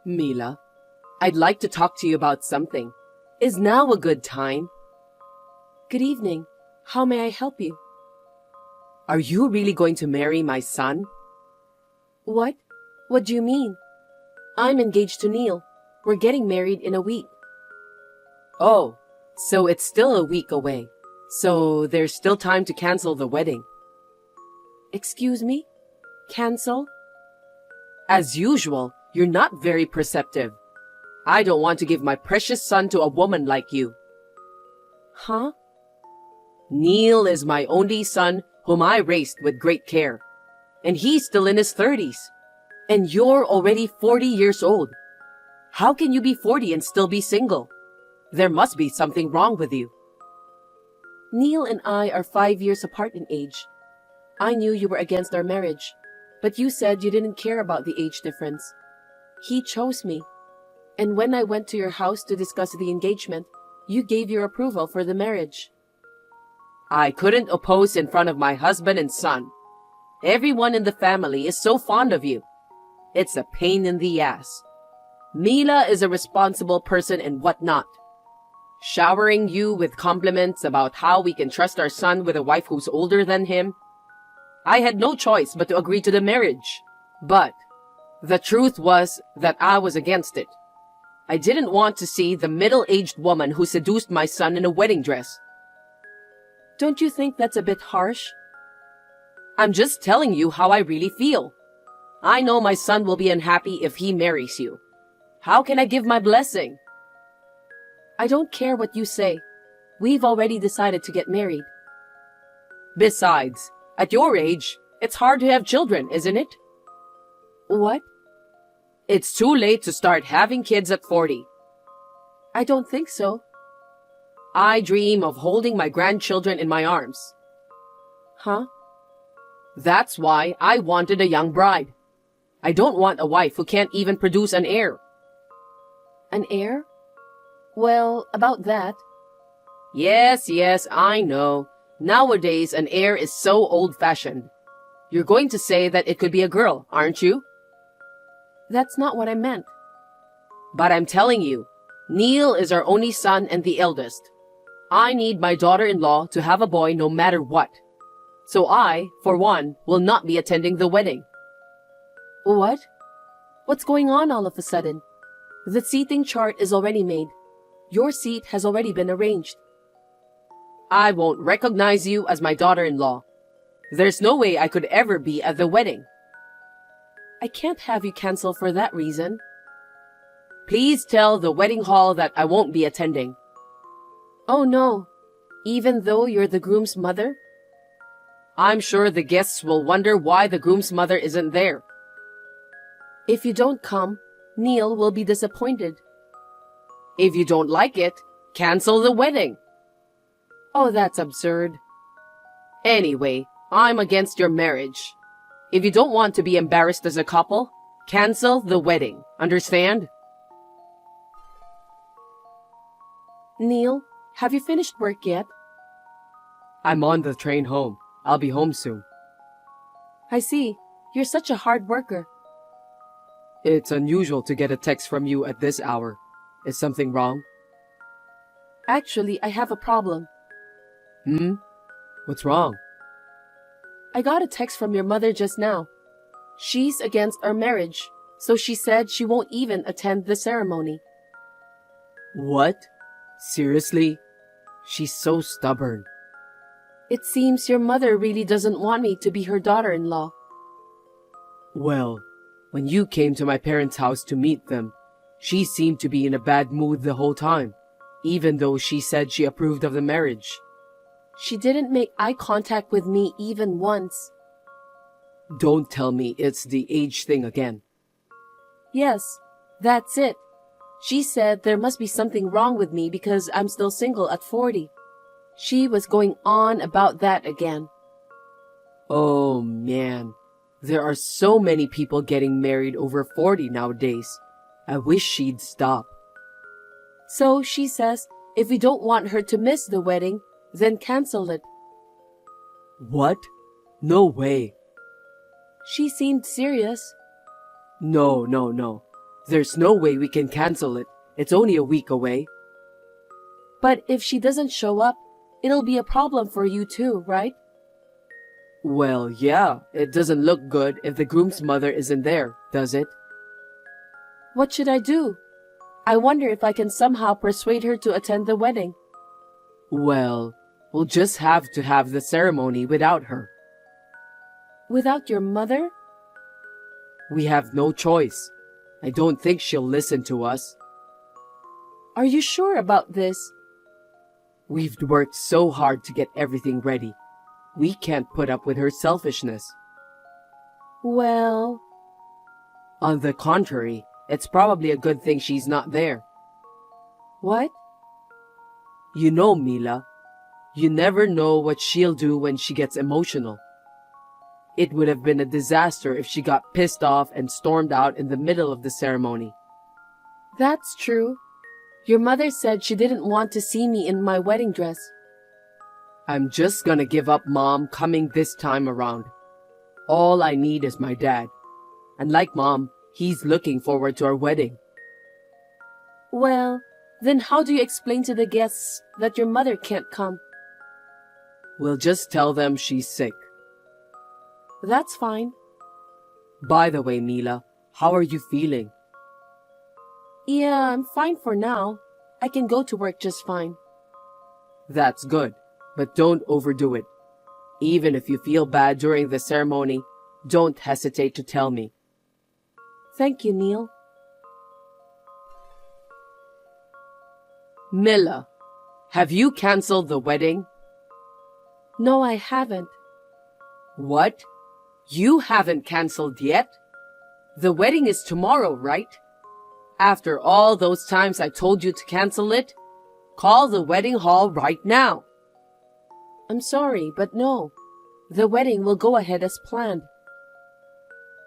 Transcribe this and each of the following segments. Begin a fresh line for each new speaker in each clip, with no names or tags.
Mila, I'd like to talk to you about something. Is now a good time?
Good evening. How may I help you?
Are you really going to marry my son?
What? What do you mean? I'm engaged to Neil. We're getting married in a week.
Oh, so it's still a week away. So there's still time to cancel the wedding.
Excuse me? Cancel?
As usual, you're not very perceptive. I don't want to give my precious son to a woman like you.
Huh?
Neil is my only son whom I raised with great care. And he's still in his 30s. And you're already 40 years old. How can you be 40 and still be single? There must be something wrong with you.
Neil and I are 5 years apart in age. I knew you were against our marriage, but you said you didn't care about the age difference. He chose me. And when I went to your house to discuss the engagement, you gave your approval for the marriage.
I couldn't oppose in front of my husband and son. Everyone in the family is so fond of you. It's a pain in the ass. Mila is a responsible person and whatnot. Showering you with compliments about how we can trust our son with a wife who's older than him. I had no choice but to agree to the marriage. But the truth was that I was against it. I didn't want to see the middle-aged woman who seduced my son in a wedding dress.
Don't you think that's a bit harsh?
I'm just telling you how I really feel. I know my son will be unhappy if he marries you. How can I give my blessing?
I don't care what you say. We've already decided to get married.
Besides, at your age, it's hard to have children, isn't it?
What?
It's too late to start having kids at 40.
I don't think so.
I dream of holding my grandchildren in my arms.
Huh?
That's why I wanted a young bride. I don't want a wife who can't even produce an heir.
An heir? Well, about that.
Yes, I know. Nowadays, an heir is so old-fashioned. You're going to say that it could be a girl, aren't you?
That's not what I meant.
But I'm telling you, Neil is our only son and the eldest. I need my daughter-in-law to have a boy no matter what. So I, for one, will not be attending the wedding.
What? What's going on all of a sudden? The seating chart is already made. Your seat has already been arranged.
I won't recognize you as my daughter-in-law. There's no way I could ever be at the wedding.
I can't have you cancel for that reason.
Please tell the wedding hall that I won't be attending.
Oh no, even though you're the groom's mother?
I'm sure the guests will wonder why the groom's mother isn't there.
If you don't come, Neil will be disappointed.
If you don't like it, cancel the wedding.
Oh, that's absurd.
Anyway, I'm against your marriage. If you don't want to be embarrassed as a couple, cancel the wedding. Understand?
Neil, have you finished work yet?
I'm on the train home. I'll be home soon.
I see. You're such a hard worker.
It's unusual to get a text from you at this hour. Is something wrong?
Actually, I have a problem.
What's wrong?
I got a text from your mother just now. She's against our marriage, so she said she won't even attend the ceremony.
What? Seriously? She's so stubborn.
It seems your mother really doesn't want me to be her daughter-in-law.
Well, when you came to my parents' house to meet them, she seemed to be in a bad mood the whole time, even though she said she approved of the marriage.
She didn't make eye contact with me even once.
Don't tell me it's the age thing again.
Yes, that's it. She said there must be something wrong with me because I'm still single at 40. She was going on about that again.
Oh man, there are so many people getting married over 40 nowadays. I wish she'd stop.
So she says if we don't want her to miss the wedding, then cancel it.
What? No way.
She seemed serious.
No. There's no way we can cancel it. It's only a week away.
But if she doesn't show up, it'll be a problem for you too, right?
Well, yeah, it doesn't look good if the groom's mother isn't there, does it?
What should I do? I wonder if I can somehow persuade her to attend the wedding.
Well, we'll just have to have the ceremony without her.
Without your mother?
We have no choice. I don't think she'll listen to us.
Are you sure about this?
We've worked so hard to get everything ready. We can't put up with her selfishness.
Well,
On the contrary, it's probably a good thing she's not there.
what?
You know, Mila, you never know what she'll do when she gets emotional. It would have been a disaster if she got pissed off and stormed out in the middle of the ceremony.
That's true. Your mother said she didn't want to see me in my wedding dress.
I'm just gonna give up Mom coming this time around. All I need is my dad. And like Mom, he's looking forward to our wedding.
Well, then how do you explain to the guests that your mother can't come?
We'll just tell them she's sick.
That's fine.
By the way, Mila, how are you feeling?
Yeah, I'm fine for now. I can go to work just fine.
That's good, but don't overdo it. Even if you feel bad during the ceremony, don't hesitate to tell me.
Thank you, Neil.
Mila, have you canceled the wedding?
No, I haven't.
What? You haven't canceled yet? The wedding is tomorrow, right? After all those times I told you to cancel it, call the wedding hall right now.
I'm sorry, but no. The wedding will go ahead as planned.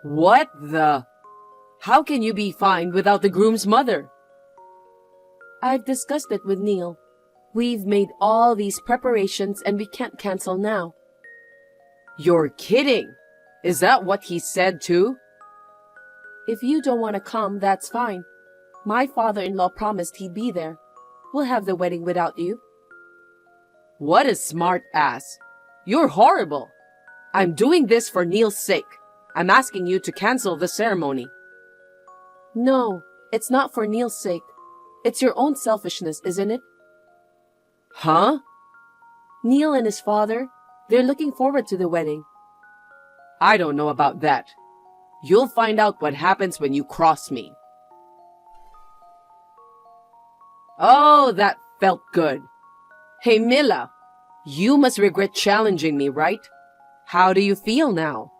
What the? How can you be fine without the groom's mother?
I've discussed it with Neil. We've made all these preparations and we can't cancel now.
You're kidding. Is that what he said too?
If you don't want to come, that's fine. My father-in-law promised he'd be there. We'll have the wedding without you.
What a smart ass. You're horrible. I'm doing this for Neil's sake. I'm asking you to cancel the ceremony.
No, it's not for Neil's sake. It's your own selfishness, isn't it?
Huh?
Neil and his father, they're looking forward to the wedding.
I don't know about that. You'll find out what happens when you cross me. Oh, that felt good. Hey, Mila, you must regret challenging me, right? How do you feel now?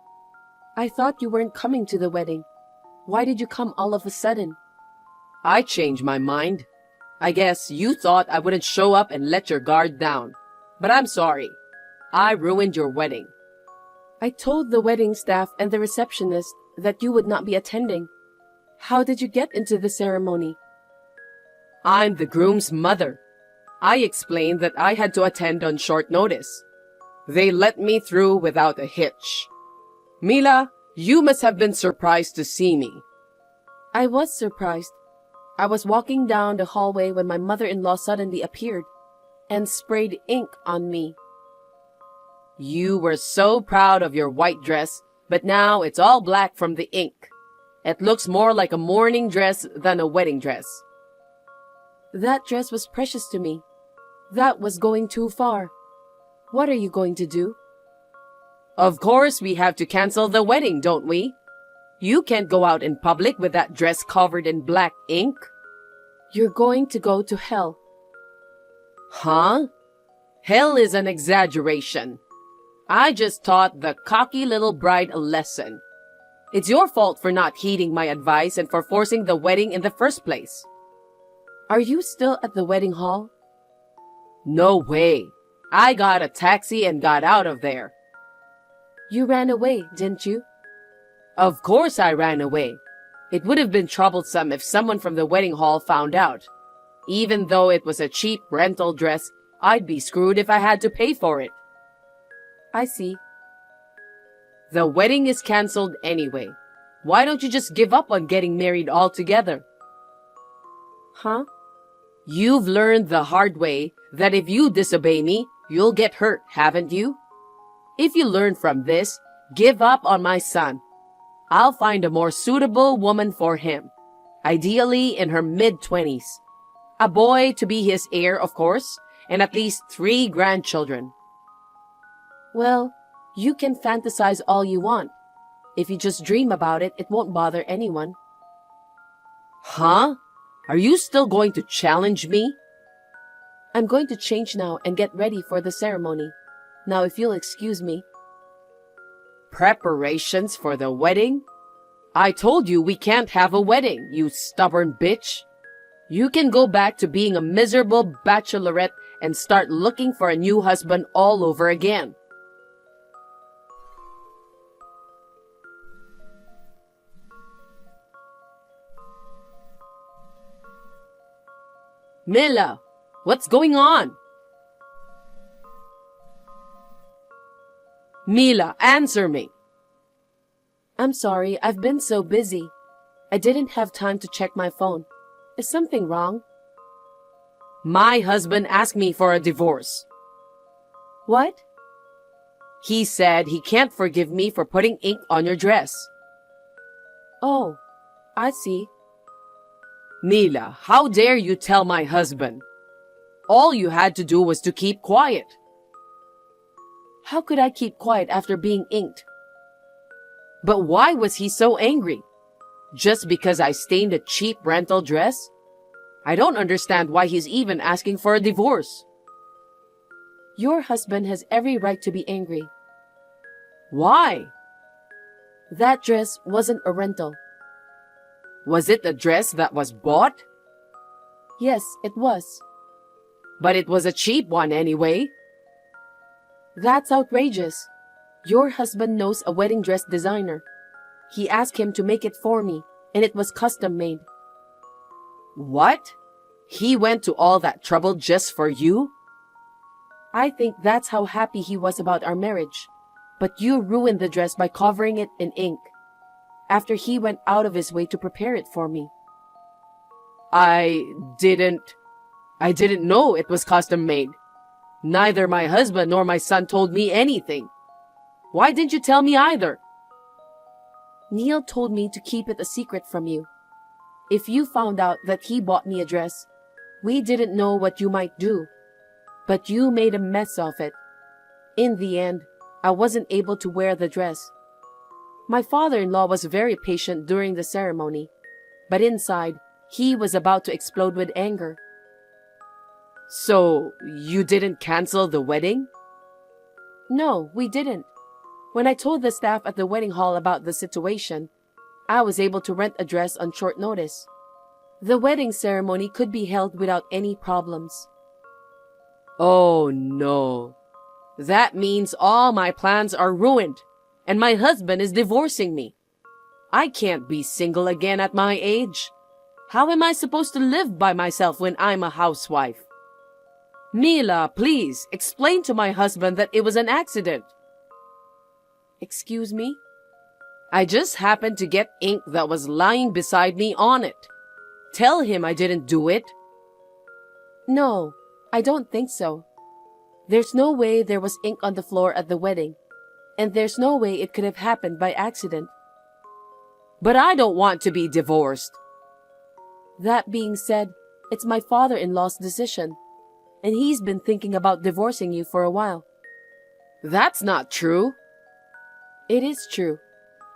I thought you weren't coming to the wedding. Why did you come all of a sudden?
I changed my mind. I guess you thought I wouldn't show up and let your guard down. But I'm sorry. I ruined your wedding.
I told the wedding staff and the receptionist that you would not be attending. How did you get into the ceremony?
I'm the groom's mother. I explained that I had to attend on short notice. They let me through without a hitch. Mila, you must have been surprised to see me.
I was surprised. I was walking down the hallway when my mother-in-law suddenly appeared and sprayed ink on me.
You were so proud of your white dress, but now it's all black from the ink. It looks more like a mourning dress than a wedding dress.
That dress was precious to me. That was going too far. What are you going to do?
Of course we have to cancel the wedding, don't we? You can't go out in public with that dress covered in black ink.
You're going to go to hell.
Huh? Hell is an exaggeration. I just taught the cocky little bride a lesson. It's your fault for not heeding my advice and for forcing the wedding in the first place.
Are you still at the wedding hall?
No way. I got a taxi and got out of there.
You ran away, didn't you?
Of course I ran away. It would have been troublesome if someone from the wedding hall found out. Even though it was a cheap rental dress, I'd be screwed if I had to pay for it.
I see.
The wedding is canceled anyway. Why don't you just give up on getting married altogether?
Huh?
You've learned the hard way that if you disobey me, you'll get hurt, haven't you? If you learn from this, give up on my son. I'll find a more suitable woman for him, ideally in her mid-20s. A boy to be his heir, of course, and at least 3 grandchildren.
Well, you can fantasize all you want. If you just dream about it, it won't bother anyone.
Huh? Are you still going to challenge me?
I'm going to change now and get ready for the ceremony. Now, if you'll excuse me.
Preparations for the wedding? I told you we can't have a wedding, you stubborn bitch. You can go back to being a miserable bachelorette and start looking for a new husband all over again. Mila, what's going on? Mila, answer me.
I'm sorry, I've been so busy. I didn't have time to check my phone. Is something wrong?
My husband asked me for a divorce.
What?
He said he can't forgive me for putting ink on your dress.
Oh, I see.
Mila, how dare you tell my husband? All you had to do was to keep quiet.
How could I keep quiet after being inked?
But why was he so angry? Just because I stained a cheap rental dress? I don't understand why he's even asking for a divorce.
Your husband has every right to be angry.
Why?
That dress wasn't a rental.
Was it the dress that was bought?
Yes, it was.
But it was a cheap one anyway.
That's outrageous. Your husband knows a wedding dress designer. He asked him to make it for me, and it was custom made.
What? He went to all that trouble just for you?
I think that's how happy he was about our marriage. But you ruined the dress by covering it in ink, after he went out of his way to prepare it for me.
I didn't know it was custom made. Neither my husband nor my son told me anything. Why didn't you tell me either?
Neil told me to keep it a secret from you. If you found out that he bought me a dress, we didn't know what you might do. But you made a mess of it. In the end, I wasn't able to wear the dress. My father-in-law was very patient during the ceremony, but inside, he was about to explode with anger.
So, you didn't cancel the wedding?
No, we didn't. When I told the staff at the wedding hall about the situation, I was able to rent a dress on short notice. The wedding ceremony could be held without any problems.
Oh no. That means all my plans are ruined, and my husband is divorcing me. I can't be single again at my age. How am I supposed to live by myself when I'm a housewife? Mila, please, explain to my husband that it was an accident.
Excuse me?
I just happened to get ink that was lying beside me on it. Tell him I didn't do it.
No, I don't think so. There's no way there was ink on the floor at the wedding, and there's no way it could have happened by accident.
But I don't want to be divorced.
That being said, it's my father-in-law's decision, and he's been thinking about divorcing you for a while.
That's not true.
It is true.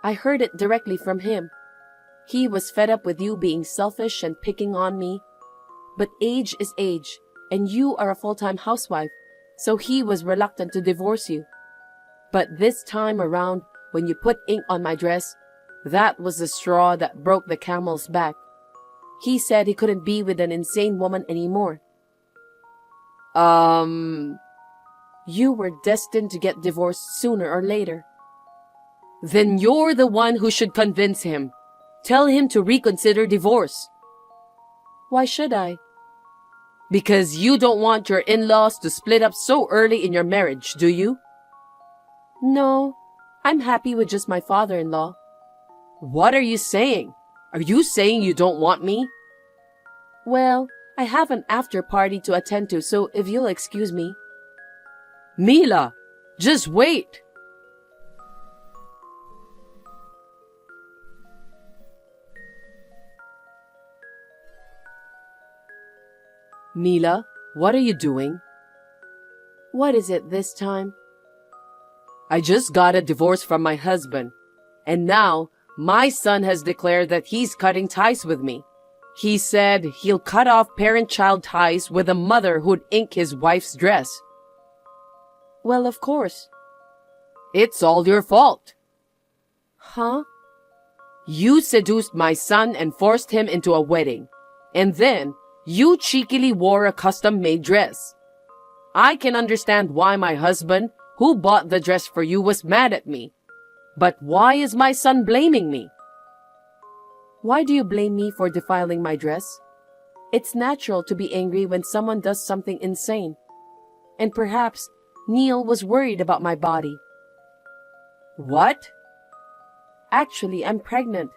I heard it directly from him. He was fed up with you being selfish and picking on me. But age is age, and you are a full-time housewife, so he was reluctant to divorce you. But this time around, when you put ink on my dress, that was the straw that broke the camel's back. He said he couldn't be with an insane woman anymore. You were destined to get divorced sooner or later.
Then you're the one who should convince him. Tell him to reconsider divorce.
Why should I?
Because you don't want your in-laws to split up so early in your marriage, do you?
No, I'm happy with just my father-in-law.
What are you saying? Are you saying you don't want me?
Well, I have an after party to attend to, so if you'll excuse me.
Mila, just wait. Mila, what are you doing?
What is it this time?
I just got a divorce from my husband, and now my son has declared that he's cutting ties with me. He said he'll cut off parent-child ties with a mother who'd ink his wife's dress.
Well, of course.
It's all your fault.
Huh?
You seduced my son and forced him into a wedding, and then you cheekily wore a custom-made dress. I can understand why my husband, who bought the dress for you, was mad at me. But why is my son blaming me?
Why do you blame me for defiling my dress? It's natural to be angry when someone does something insane. And perhaps Neil was worried about my body.
What?
Actually, I'm pregnant.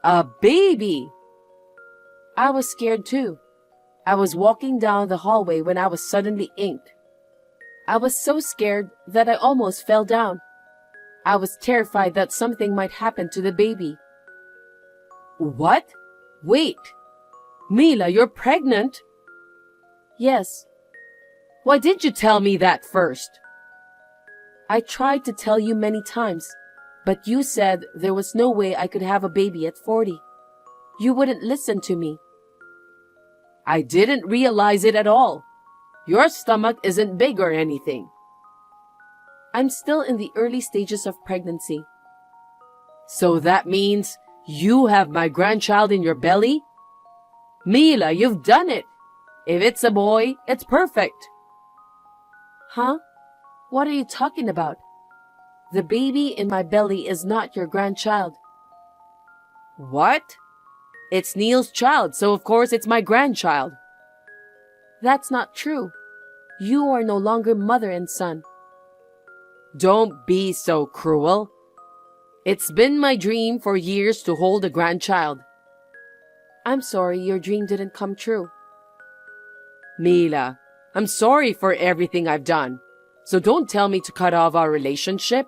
A baby!
I was scared too. I was walking down the hallway when I was suddenly inked. I was so scared that I almost fell down. I was terrified that something might happen to the baby.
What? Wait. Mila, you're pregnant?
Yes.
Why didn't you tell me that first?
I tried to tell you many times, but you said there was no way I could have a baby at 40. You wouldn't listen to me.
I didn't realize it at all. Your stomach isn't big or anything.
I'm still in the early stages of pregnancy.
So that means you have my grandchild in your belly? Mila, you've done it. If it's a boy, it's perfect.
Huh? What are you talking about? The baby in my belly is not your grandchild.
What? It's Neil's child, so of course it's my grandchild.
That's not true. You are no longer mother and son.
Don't be so cruel. It's been my dream for years to hold a grandchild.
I'm sorry your dream didn't come true.
Mila, I'm sorry for everything I've done. So don't tell me to cut off our relationship.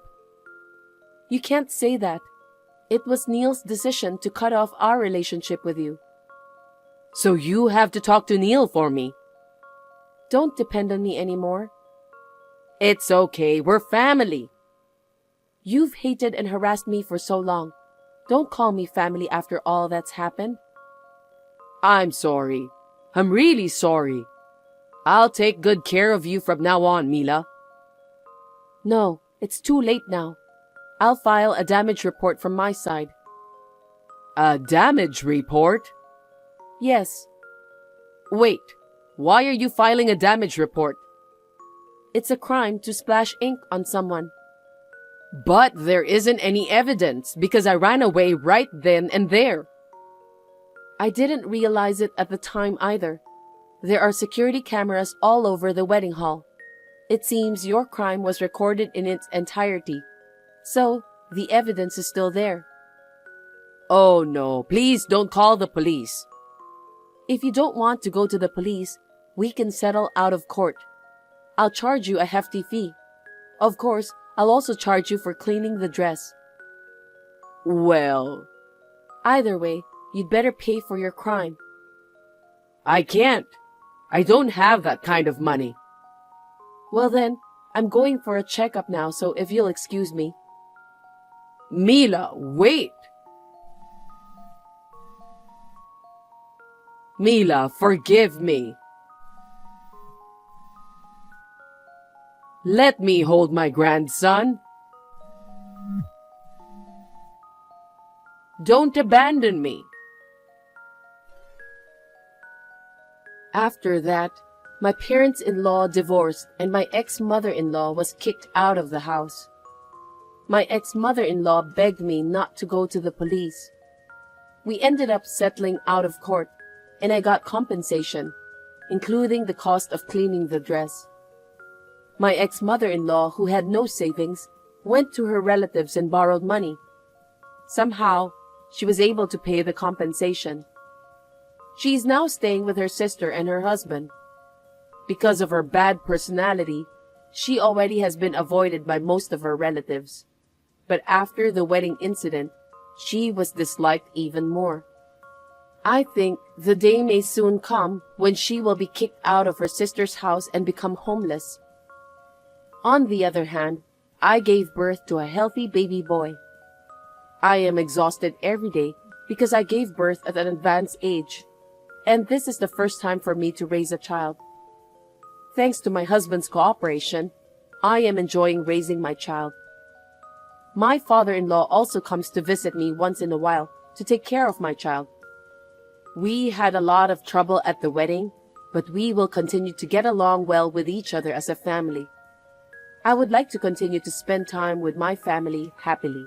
You can't say that. It was Neil's decision to cut off our relationship with you.
So you have to talk to Neil for me.
Don't depend on me anymore.
It's okay, we're family.
You've hated and harassed me for so long. Don't call me family after all that's happened.
I'm sorry. I'm really sorry. I'll take good care of you from now on, Mila.
No, it's too late now. I'll file a damage report from my side.
A damage report?
Yes.
Wait, why are you filing a damage report?
It's a crime to splash ink on someone.
But there isn't any evidence because I ran away right then and there.
I didn't realize it at the time either. There are security cameras all over the wedding hall. It seems your crime was recorded in its entirety. So, the evidence is still there.
Oh no, please don't call the police.
If you don't want to go to the police, we can settle out of court. I'll charge you a hefty fee. Of course, I'll also charge you for cleaning the dress.
Well,
either way, you'd better pay for your crime.
I can't. I don't have that kind of money.
Well then, I'm going for a checkup now, so if you'll excuse me.
Mila, wait. Mila, forgive me. Let me hold my grandson. Don't abandon me.
After that, my parents-in-law divorced and my ex-mother-in-law was kicked out of the house. My ex-mother-in-law begged me not to go to the police. We ended up settling out of court, and I got compensation, including the cost of cleaning the dress. My ex-mother-in-law, who had no savings, went to her relatives and borrowed money. Somehow, she was able to pay the compensation. She is now staying with her sister and her husband. Because of her bad personality, she already has been avoided by most of her relatives. But after the wedding incident, she was disliked even more. I think the day may soon come when she will be kicked out of her sister's house and become homeless. On the other hand, I gave birth to a healthy baby boy. I am exhausted every day because I gave birth at an advanced age, and this is the first time for me to raise a child. Thanks to my husband's cooperation, I am enjoying raising my child. My father-in-law also comes to visit me once in a while to take care of my child. We had a lot of trouble at the wedding, but we will continue to get along well with each other as a family. I would like to continue to spend time with my family happily.